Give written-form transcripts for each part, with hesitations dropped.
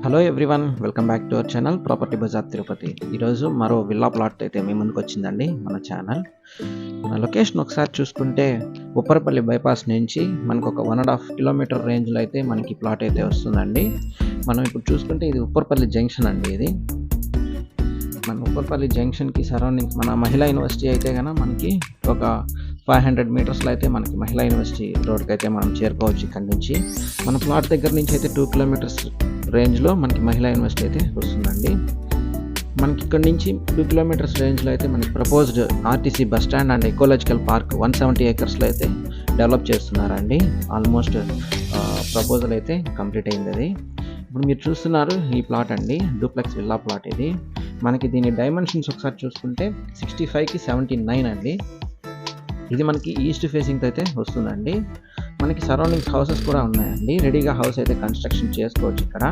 Hello everyone, welcome back to our channel property bazaar Tirupati. ఈరోజు మరో villa plot అయితే మీ ముందుకు వచ్చిందండి మన ఛానల్. మన లొకేషన్ ఒకసారి చూసుకుంటే ఉప్పరపల్లి బైపాస్ నుంచి మనకు ఒక 1.5 కిలోమీటర్ రేంజ్లో అయితే మనకి ప్లాట్ అయితే వస్తుందండి. మనం ఇప్పుడు చూసుకుంటే ఇది ఉప్పరపల్లి జంక్షన్ అండి. ఇది మన ఉప్పరపల్లి జంక్షన్కి సరౌండింగ్స్ మన మహిళా యూనివర్సిటీ అయితే కనుక మనకి ఒక 500 మీటర్స్లో అయితే మనకి మహిళా యూనివర్సిటీ రోడ్కి అయితే మనం చేరుకోవచ్చు. ఇక్కడ నుంచి మన ప్లాట్ దగ్గర నుంచి అయితే 2 కిలోమీటర్స్ రేంజ్లో మనకి మహిళా యూనివర్సిటీ అయితే వస్తుందండి. మనకి ఇక్కడ నుంచి 2 కిలోమీటర్స్ రేంజ్లో అయితే మనకి proposed RTC bus stand and ecological park 170 ఏకర్స్లో అయితే డెవలప్ చేస్తున్నారండి. ఆల్మోస్ట్ ప్రపోజల్ అయితే కంప్లీట్ అయింది. అది ఇప్పుడు మీరు చూస్తున్నారు ఈ ప్లాట్ అండి, డూప్లెక్స్ విల్లా ప్లాట్. ఇది మనకి దీని డైమెన్షన్స్ ఒకసారి చూసుకుంటే 65కి 79 అండి. ఇది మనకి ఈస్ట్ ఫేసింగ్ అయితే వస్తుందండి. మనకి సరౌండింగ్స్ హౌసెస్ కూడా ఉన్నాయండి. రెడీగా హౌస్ అయితే కన్స్ట్రక్షన్ చేసుకోవచ్చు. ఇక్కడ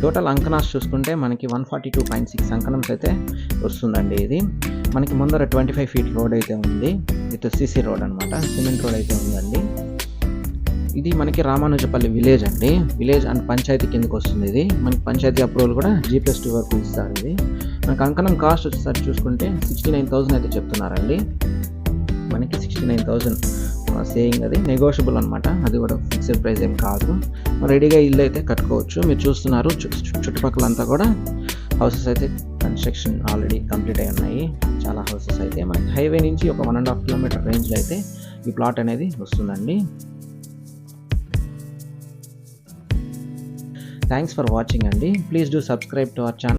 టోటల్ అంకనాస్ చూసుకుంటే మనకి 142.6 అంకనమ్స్ అయితే వస్తుందండి. ఇది మనకి ముందర 25 ఫీట్ రోడ్ అయితే ఉంది. విత్ సిసి రోడ్ అనమాట, సిమెంట్ రోడ్ అయితే ఉందండి. ఇది మనకి రామానుజపల్లి విలేజ్ అండి. విలేజ్ అండ్ పంచాయతీ కిందకి వస్తుంది. ఇది మనకి పంచాయతీ అప్రూవల్ కూడా G+2 వరకు ఇస్తారు. ఇది మనకి అంకనం కాస్ట్ వచ్చేసరికి చూసుకుంటే 69,000 అయితే చెప్తున్నారండి. మనకి 69,000 సేయింగ్, అది నెగోషియబుల్ అనమాట. అది కూడా ఫిక్స్డ్ ప్రైస్ ఏం కాదు. రెడీగా ఇల్లు అయితే కట్టుకోవచ్చు. మీరు చూస్తున్నారు చుట్టుపక్కలంతా కూడా హౌసెస్ అయితే కన్స్ట్రక్షన్ ఆల్రెడీ కంప్లీట్ అయి ఉన్నాయి. చాలా హౌసెస్ అయితే మనకి హైవే నుంచి ఒక 1.5 కిలోమీటర్ రేంజ్లో అయితే ఈ ప్లాట్ అనేది వస్తుందండి. థ్యాంక్స్ ఫర్ వాచింగ్ అండి. Please do subscribe to our channel.